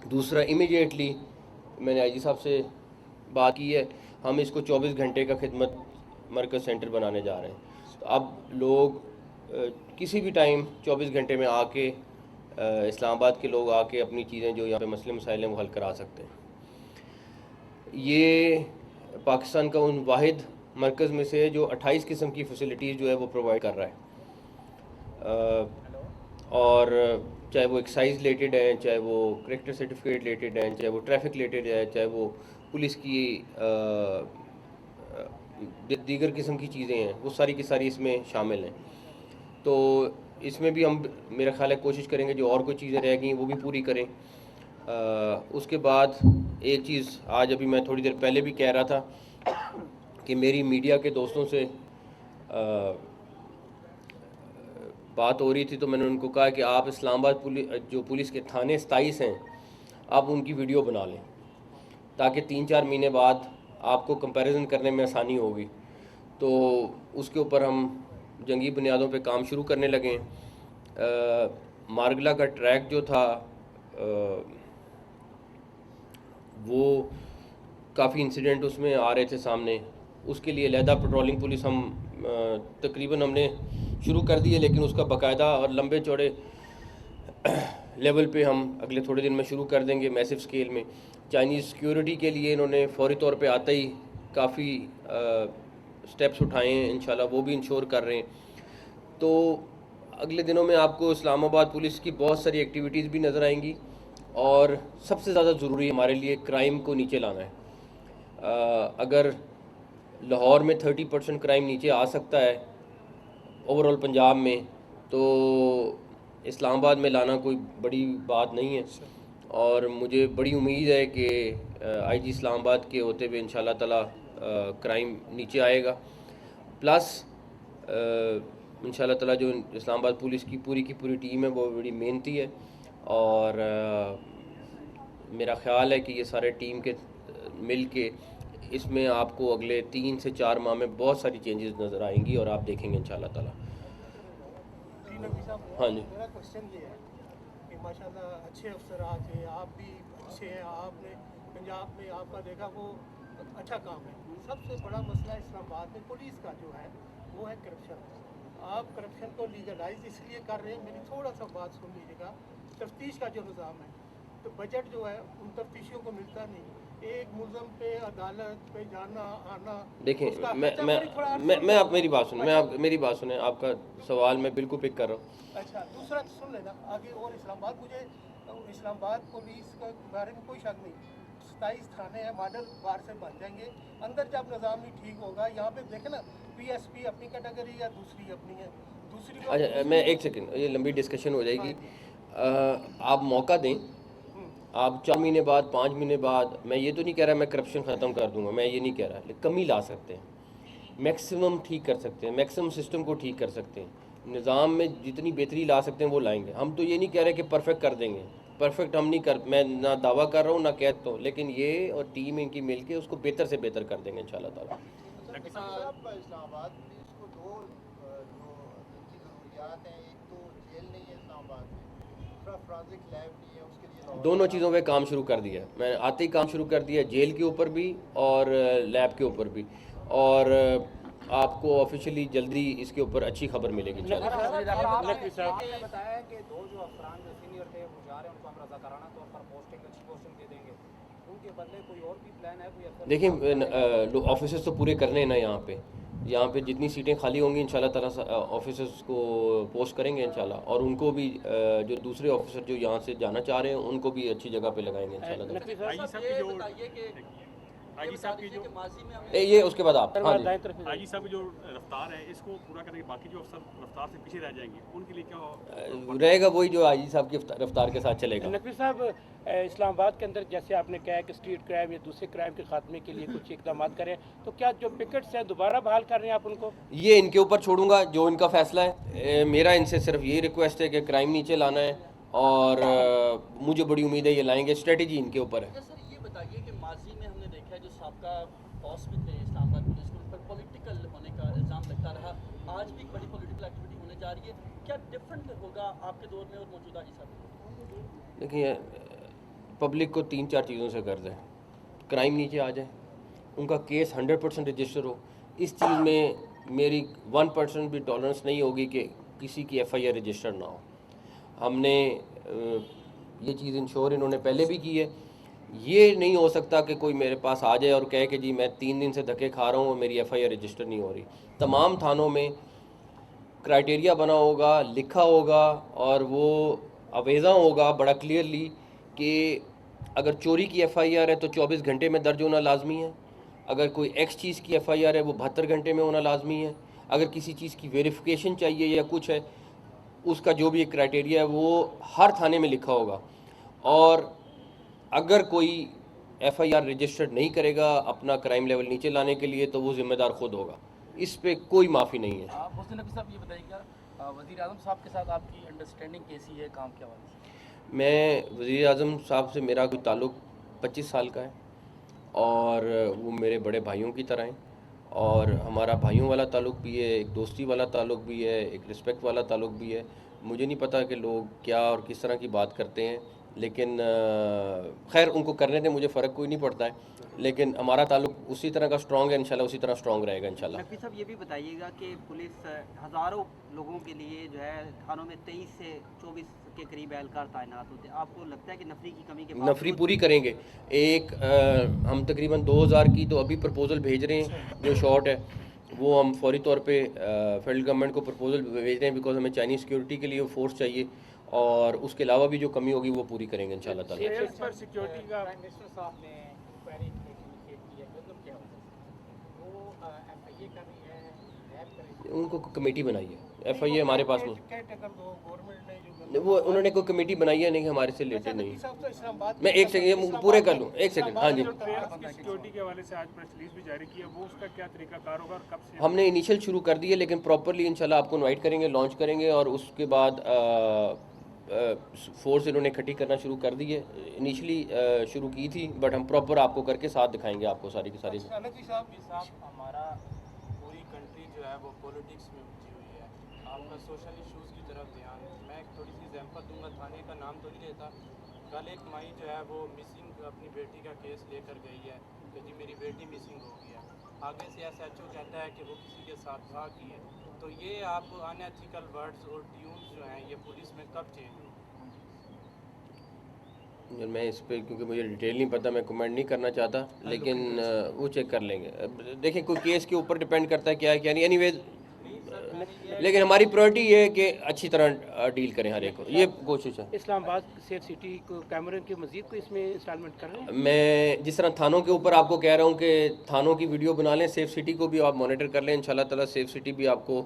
दूसरा, इमीडिएटली मैंने आईजी साहब से बात की है, हम इसको 24 घंटे का खिदमत मरकज़ सेंटर बनाने जा रहे हैं। तो अब लोग किसी भी टाइम 24 घंटे में आके इस्लामाबाद के लोग आके अपनी चीज़ें जो यहाँ पे मसले मसाइल हैं वो हल करा सकते हैं। ये पाकिस्तान का उन वाहिद मरकज़ में से है जो 28 किस्म की फैसिलिटीज़ जो है वो प्रोवाइड कर रहा है। और चाहे वो एक्साइज रिलेटेड हैं, चाहे वो करेक्टर सर्टिफिकेट रिलेटेड हैं, चाहे वो ट्रैफिक रिलेटेड है, चाहे वो पुलिस की दीगर किस्म की चीज़ें हैं, वो सारी की सारी इसमें शामिल हैं। तो इसमें भी हम, मेरा ख्याल है, कोशिश करेंगे जो और कोई चीज़ें रह गई वो भी पूरी करें। उसके बाद एक चीज़ आज अभी मैं थोड़ी देर पहले भी कह रहा था कि मेरी मीडिया के दोस्तों से बात हो रही थी, तो मैंने उनको कहा कि आप इस्लामाबाद जो पुलिस के थाने 27 हैं, आप उनकी वीडियो बना लें ताकि 3-4 महीने बाद आपको कंपैरिजन करने में आसानी होगी। तो उसके ऊपर हम जंगी बुनियादों पे काम शुरू करने लगे हैं। मारगला का ट्रैक जो था वो काफ़ी इंसिडेंट उसमें आ रहे थे सामने, उसके लिए अलहदा पेट्रोलिंग पुलिस हम तकरीबन हमने शुरू कर दी है, लेकिन उसका बाकायदा और लंबे चौड़े लेवल पे हम अगले थोड़े दिन में शुरू कर देंगे, मैसिव स्केल में। चाइनीज़ सिक्योरिटी के लिए इन्होंने फौरी तौर पे आते ही काफ़ी स्टेप्स उठाए हैं, इंशाल्लाह वो भी इंश्योर कर रहे हैं। तो अगले दिनों में आपको इस्लामाबाद पुलिस की बहुत सारी एक्टिविटीज़ भी नज़र आएंगी, और सबसे ज़्यादा ज़रूरी हमारे लिए क्राइम को नीचे लाना है। अगर लाहौर में 30% क्राइम नीचे आ सकता है ओवरऑल पंजाब में, तो इस्लामाबाद में लाना कोई बड़ी बात नहीं है। और मुझे बड़ी उम्मीद है कि आईजी इस्लामाबाद के होते हुए इंशाल्लाह ताला क्राइम नीचे आएगा। प्लस इंशाल्लाह ताला जो इस्लामाबाद पुलिस की पूरी टीम है वो बड़ी मेहनती है, और मेरा ख़्याल है कि ये सारे टीम के मिल के इसमें आपको अगले 3 से 4 माह में बहुत सारी चेंजेस नज़र आएंगी, और आप देखेंगे इंशाल्लाह ताला। हाँ जी। मेरा क्वेश्चन ये है कि माशाल्लाह अच्छे अफसर थे, आप भी अच्छे हैं, आपने पंजाब में आपका देखा वो अच्छा काम है। सबसे बड़ा मसला इस्लामाबाद में पुलिस का जो है वो है करप्शन। आप करप्शन को लीगलाइज इसलिए कर रहे हैं, मेरी थोड़ा सा बात सुन लीजिएगा। तफ्तीश का जो निज़ाम है, तो बजट जो है उन तफ्तीशियों को मिलता नहीं। एक मुलजम पे अदालत पे जाना आना, देखिए, उसका मैं आप मेरी बात सुने, मेरी बात सुने, आपका सवाल मैं बिल्कुल पिक कर रहा हूँ। अच्छा, दूसरा सुन लेना आगे। और इस्लामाबाद, मुझे इस्लामाबाद पुलिस के बारे में कोई शक नहीं। 27 थाने हैं, मॉडल बाहर से बन जाएंगे। अंदर जब निज़ाम ही ठीक होगा, यहाँ पे देखे ना, पीएसपी अपनी कैटेगरी या दूसरी अपनी है, दूसरी अच्छा, मैं एक सेकंड, ये लंबी डिस्कशन हो जाएगी। आप मौका दें, आप 4 महीने बाद, 5 महीने बाद, मैं ये तो नहीं कह रहा मैं करप्शन ख़त्म कर दूंगा, मैं ये नहीं कह रहा, लेकिन कमी ला सकते हैं, मैक्सिमम ठीक कर सकते हैं, मैक्सिमम सिस्टम को ठीक कर सकते हैं, निज़ाम में जितनी बेहतरी ला सकते हैं वो लाएंगे। हम तो ये नहीं कह रहे कि परफेक्ट कर देंगे, परफेक्ट हम नहीं कर, मैं ना दावा कर रहा हूँ ना कहता हूँ, लेकिन ये और टीम इनकी मिल के उसको बेहतर से बेहतर कर देंगे इंशाल्लाह ताला। इस्लामाबाद पुलिस को दो जो उनकी ज़रूरियात हैं, एक तो जेल नहीं है इस्लामाबाद में, दूसरा फॉरेंसिक लैब नहीं है, उसके लिए दोनों चीज़ों पे काम शुरू कर दिया है, मैंने आते ही काम शुरू कर दिया, जेल के ऊपर भी और लैब के ऊपर भी, और आपको ऑफिशियली जल्दी इसके ऊपर अच्छी खबर मिलेगी। बताया कि दो जो अफसरान जो सीनियर थे वो जा रहे हैं, उनको हम रज़ाकाराना तौर पर पोस्टिंग, अच्छी पोस्टिंग दे देंगे, उनके बदले कोई और भी प्लान है? कोई देखिए, ऑफिसर्स तो पूरे करने हैं ना, यहाँ पे जितनी सीटें खाली होंगी इंशाल्लाह ताला ऑफिसर्स को पोस्ट करेंगे इंशाल्लाह, और उनको भी जो दूसरे ऑफिसर जो यहाँ से जाना चाह रहे हैं उनको भी अच्छी जगह पे लगाएंगे इंशाल्लाह। आईजी साहब की जो ये उसके बाद आप, हाँ जी, आईजी साहब की जो रफ्तार है इसको पूरा करने के बाकी जो अफसर रफ्तार से पीछे रह जाएंगे उनके लिए क्या रहेगा? वही जो आईजी साहब की रफ्तार के साथ चलेगा। नकवी साहब, इस्लामाबाद के अंदर जैसे आपने कहा कि स्ट्रीट क्राइम या दूसरे क्राइम के खात्मे के लिए कुछ इकदाम करें, तो क्या जो पिकेट्स हैं दोबारा बहाल कर रहे हैं आप उनको? ये इनके ऊपर छोड़ूंगा, जो इनका फैसला है। मेरा इनसे सिर्फ यही रिक्वेस्ट है कि क्राइम नीचे लाना है, और मुझे बड़ी उम्मीद है ये लाएंगे, स्ट्रेटजी इनके ऊपर है। सर ये बताइए कि माजी में हमने देखा है जो साबका बॉस में थे इस्लामाबाद पुलिस के, उन पर पॉलिटिकल होने का इल्ज़ाम लगता रहा, आज भी एक बड़ी पॉलिटिकल एक्टिविटी होने जा रही है, क्या डिफरेंट होगा आपके दौर में और मौजूदा हिसाब में? देखिए, पब्लिक को 3-4 चीज़ों से गर्ज है। क्राइम नीचे आ जाए, उनका केस 100% रजिस्टर हो। इस चीज़ में मेरी 1% भी टॉलरेंस नहीं होगी कि किसी की FIR रजिस्टर ना हो। हमने ये चीज़ इंश्योर इन्होंने पहले भी की है। ये नहीं हो सकता कि कोई मेरे पास आ जाए और कहे कि जी मैं 3 दिन से धक्के खा रहा हूँ और मेरी FIR रजिस्टर नहीं हो रही। तमाम थानों में क्राइटेरिया बना होगा, लिखा होगा और वो अवेज़ा होगा बड़ा क्लियरली कि अगर चोरी की FIR है तो 24 घंटे में दर्ज होना लाजमी है। अगर कोई एक्स चीज़ की FIR है वो 72 घंटे में होना लाजमी है। अगर किसी चीज़ की वेरिफिकेशन चाहिए या कुछ है, उसका जो भी एक क्राइटेरिया है वो हर थाने में लिखा होगा। और अगर कोई FIR रजिस्टर्ड नहीं करेगा अपना क्राइम लेवल नीचे लाने के लिए तो वो ज़िम्मेदार खुद होगा। इस पे कोई माफ़ी नहीं है। मोहसिन नकवी साहब, ये बताइएगा वज़ीर आज़म साहब के साथ आपकी अंडरस्टैंडिंग कैसी है काम के हवाले से? मैं वज़ीर आज़म साहब से मेरा कोई ताल्लुक़ 25 साल का है और वो मेरे बड़े भाइयों की तरह हैं और हमारा भाइयों वाला ताल्लुक़ भी है, एक दोस्ती वाला ताल्लुक़ भी है, एक रिस्पेक्ट वाला ताल्लुक़ भी है। मुझे नहीं पता कि लोग क्या और किस तरह की बात करते हैं, लेकिन खैर उनको करने दें, मुझे फ़र्क कोई नहीं पड़ता है। लेकिन हमारा ताल्लुक़ उसी तरह का स्ट्रॉन्ग है, इंशाल्लाह उसी तरह स्ट्रॉन्ग रहेगा इंशाल्लाह। नकवी साहब, ये भी बताइएगा कि पुलिस हज़ारों लोगों के लिए जो है थानों में 23 से 24 के करीब एहलकार तैनात होते हैं। आपको लगता है कि नफरी की कमी के नफरी पूरी करेंगे। एक हम तकरीबन 2000 की तो अभी प्रपोज़ल भेज रहे हैं, जो शॉर्ट है वो हम फौरी तौर पे फेडरल गवर्नमेंट को प्रपोज़ल भेज रहे हैं बिकॉज हमें चाइनीज़ सिक्योरिटी के लिए फोर्स चाहिए और उसके अलावा भी जो कमी होगी वो पूरी करेंगे इंशाल्लाह ताला। पर सिक्योरिटी का प्राइम मिनिस्टर साहब ने इंक्वायरी इनिशिएट की है, मतलब क्या होता है वो FIA कर रही है, लैब कर रही है? उनको कमेटी बनाई है, FIA हमारे पास नहीं, केयरटेकर वो गवर्नमेंट ने जो वो उन्होंने कोई कमेटी बनाई है, नहीं हमारे से रिलेटेड नहीं है। साहब तो इस्लामाबाद मैं एक सेकंड ये पूरे कर लूँ, एक सेकंड। हाँ जी, सिक्योरिटी के हवाले से आज प्रेस रिलीज भी जारी की है, वो उसका क्या तरीकाकार होगा और कब से? हमने इनिशियल शुरू कर दी है लेकिन प्रॉपरली इंशाल्लाह आपको इनवाइट करेंगे, लॉन्च करेंगे और उसके बाद फोर्स इन्होंने इकट्ठी करना शुरू कर दी है। इनिशियली शुरू की थी बट हम प्रॉपर आपको करके साथ दिखाएंगे आपको सारी की सारी। नकवी साहब साहब, हमारा पूरी कंट्री जो है वो पॉलिटिक्स में उलझी हुई है, आपका सोशल इश्यूज़ की तरफ ध्यान। मैं एक थोड़ी सी एग्जांपल दूंगा, थाने का नाम तो नहीं लेता। कल एक माई जो है वो मिसिंग अपनी बेटी का केस लेकर गई है कि जी मेरी बेटी मिसिंग हो गई है। आगे से SHO कहता है कि वो किसी के साथ भाग गई है। तो ये आप अनएथिकल वर्ड्स और ट्यून्स जो हैं ये पुलिस में कब चेंज होंगे? मैं इस पर क्योंकि मुझे डिटेल नहीं पता, मैं कमेंट नहीं करना चाहता, लेकिन वो चेक कर लेंगे। देखें कोई केस के ऊपर डिपेंड करता है क्या है क्या नहीं, एनीवेज लेकिन हमारी प्रायोरिटी ये है कि अच्छी तरह डील करें हर एक को, ये कोशिश है। इस्लामाबाद सेफ सिटी को कैमरे के मजीद को इसमें इंस्टॉलमेंट कर रहे हैं। मैं जिस तरह थानों के ऊपर आपको कह रहा हूँ कि थानों की वीडियो बना लें, सेफ सिटी को भी आप मॉनिटर कर लें, इंशाल्लाह ताला सेफ सिटी भी आपको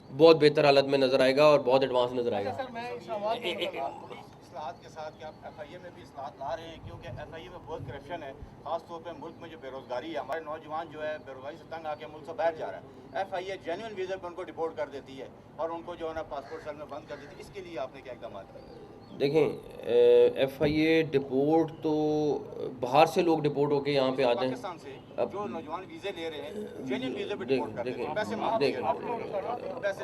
बहुत बेहतर हालत में नज़र आएगा और बहुत एडवांस नज़र आएगा। सर मैं इस्लामाबाद इस्लाहात के साथ क्या आप FIA में भी इस्लाहात ला रहे हैं? क्योंकि FIA में बहुत करप्शन है, खासतौर पे मुल्क में जो बेरोज़गारी है, हमारे नौजवान जो है बेरोज़गारी से तंग आके मुल्क से बाहर जा रहा है। FIA जेन्युइन वीज़ा पर उनको डिपोर्ट कर देती है और उनको जो है ना पासपोर्ट सेल में बंद कर देती है। इसके लिए आपने क्या इक़दाम किए? देखें FIA डिपोर्ट तो बाहर से लोग डिपोर्ट होके यहाँ पे आते हैं। पाकिस्तान से जो नौजवान वीज़े ले रहे हैं जेन्युइन वीज़े पे डिपोर्ट कर देते हैं, पैसे मांगते हैं,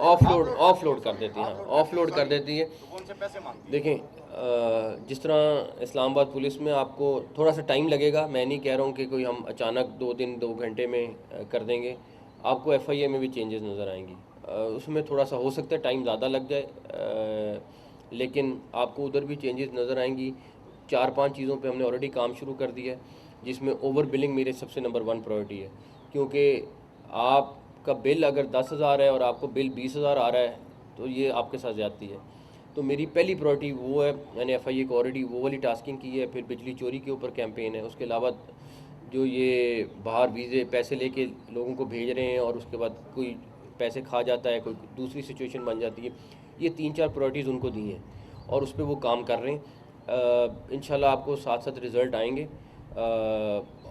ऑफलोड कर देती हैं, ऑफलोड कर देती है। तो उनसे पैसे मांगते हैं। देखें जिस तरह इस्लामाबाद पुलिस में आपको थोड़ा सा टाइम लगेगा, मैं नहीं कह रहा हूँ कि कोई हम अचानक 2 दिन 2 घंटे में कर देंगे। आपको FIA में भी चेंजेस नज़र आएंगी, उसमें थोड़ा सा हो सकता है टाइम ज़्यादा लग जाए, लेकिन आपको उधर भी चेंजेस नज़र आएंगी। 4-5 चीज़ों पे हमने ऑलरेडी काम शुरू कर दिया है, जिसमें ओवर बिलिंग मेरे सबसे नंबर 1 प्रायोरिटी है। क्योंकि आपका बिल अगर 10,000 है और आपको बिल 20,000 आ रहा है तो ये आपके साथ ज़्यादती है। तो मेरी पहली प्रायोरिटी वो है, मैंने FIA को ऑलरेडी वो वाली टास्किंग की है। फिर बिजली चोरी के ऊपर कैंपेन है, उसके अलावा जो ये बाहर वीज़े पैसे लेके लोगों को भेज रहे हैं और उसके बाद कोई पैसे खा जाता है, कोई दूसरी सिचुएशन बन जाती है, ये 3-4 प्रायोरिटीज़ उनको दी हैं और उस पर वो काम कर रहे हैं। इंशाल्लाह आपको साथ साथ रिज़ल्ट आएंगे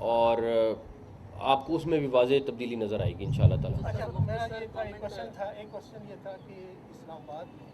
और आपको उसमें भी वाज़ेह तब्दीली नज़र आएगी इंशाल्लाह ताला। अच्छा, मेरा ये था एक क्वेश्चन ये था कि इस्लामाबाद में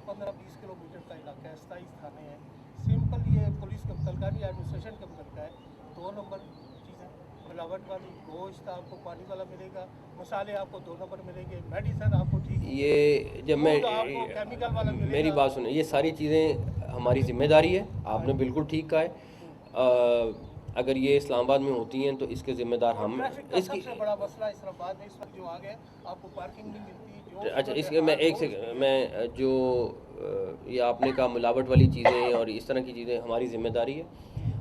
15-20 किलोमीटर का इलाका है, 27 थाने हैं। सिंपल ये पुलिस के मुतलका नहीं, एडमिनिस्ट्रेशन के मुतलका है। 2 नंबर चीज़ें मिलावट वाली, गोश्त आपको पानी वाला मिलेगा, मसाले आपको 2 नंबर मिलेंगे, मेडिसन आपको ठीक, ये जब मैं आपको केमिकल वाला मिलेगा। मेरी बात सुने, ये सारी चीज़ें हमारी जिम्मेदारी है, आपने बिल्कुल ठीक कहा है। अगर ये इस्लामाबाद में होती हैं तो इसके ज़िम्मेदार हम ट्रैफिक का इसकी सबसे बड़ा मसला इस्लामाबाद में इस वक्त जो आ गया, आपको पार्किंग नहीं मिलती जो अच्छा इसके मैं एक सेकंड मैं जो ये आपने कहा मिलावट वाली चीज़ें और इस तरह की चीज़ें हमारी ज़िम्मेदारी है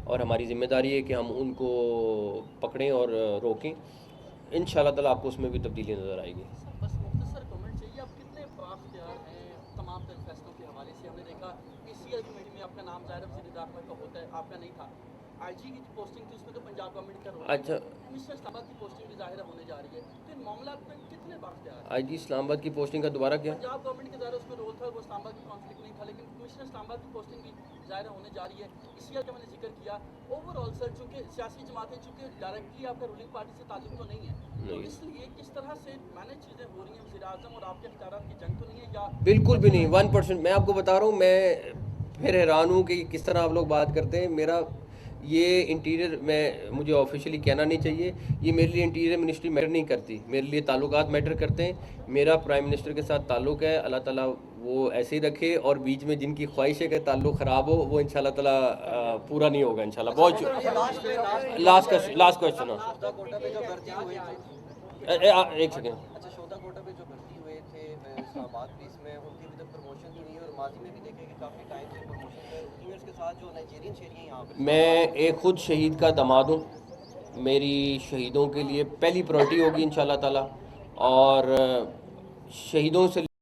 और हमारी ज़िम्मेदारी है कि हम उनको पकड़ें और रोकें। इंशाल्लाह ताला आपको उसमें भी तब्दीली नज़र आएगी। बस मुख्तसर कमेंट चाहिए, आप कितने बाख्तियार हैं तमाम तर फैसलों के हवाले से? हमने देखा पीसीएल कमेटी में आपका नाम ज़ाहिर वज़ीर दाखिला का होता है, आपका नहीं था। आईजी की जो पोस्टिंग थी उसमें तो पंजाब गवर्नमेंट का रोल है। अच्छा कमिश्नर इस्लामाबाद की पोस्टिंग भी ज़ाहिर होने जा रही है, तो इन मामला में कितने बाख्तियार हैं? आईजी इस्लामाबाद की पोस्टिंग का दोबारा क्या? पंजाब गवर्नमेंट के ज़ाहिर उसमें रोल था, वो इस्लामाबाद की कॉन्फ्लिक्ट नहीं था, लेकिन कमिश्नर इस्लामाबाद की पोस्टिंग भी ज़ाहिर होने जा रही है। इसी का मैंने जिक्र किया। ओवरऑल सर, चूँकि सियासी जमातें चूँकि डायरेक्टली आपका रूलिंग पार्टी से ताल्लुक तो नहीं है, तो इसलिए किस तरह से मैनेज चीज़ें हो रही हैं? वज़ीर आज़म और आपके इख्तियारात की जंग तो नहीं है या? बिल्कुल भी नहीं, 1%। मैं आपको बता रहा हूँ, मैं फिर हैरान हूँ कि किस तरह आप लोग बात करते हैं। मेरा ये इंटीरियर मुझे ऑफिशियली कहना नहीं चाहिए, ये मेरे लिए इंटीरियर मिनिस्ट्री मैटर नहीं करती, मेरे लिए ताल्लुकात मैटर करते हैं। मेरा प्राइम मिनिस्टर के साथ ताल्लुक़ है, अल्लाह ताला वो ऐसे ही रखे, और बीच में जिनकी ख्वाहिश है कि ताल्लुक़ ख़राब हो वो इंशाल्लाह ताला पूरा नहीं होगा इंशाल्लाह। बहुत लास्ट क्वेश्चन एक सेकेंड। अच्छा, शोधा कोटा पे जो भर्ती हुए थे इस्लामाबाद पुलिस में, उनकी अभी तक प्रमोशन नहीं हुई और माजी में भी देखे कि काफ़ी टाइम से प्रमोशन है रुकी हुई। उसके साथ जो नाइजीरियन शहरी हैं यहाँ पर, मैं एक खुद शहीद का दामाद हूँ, मेरी शहीदों के लिए पहली प्रायोरिटी होगी इंशाल्लाह ताला, और शहीदों से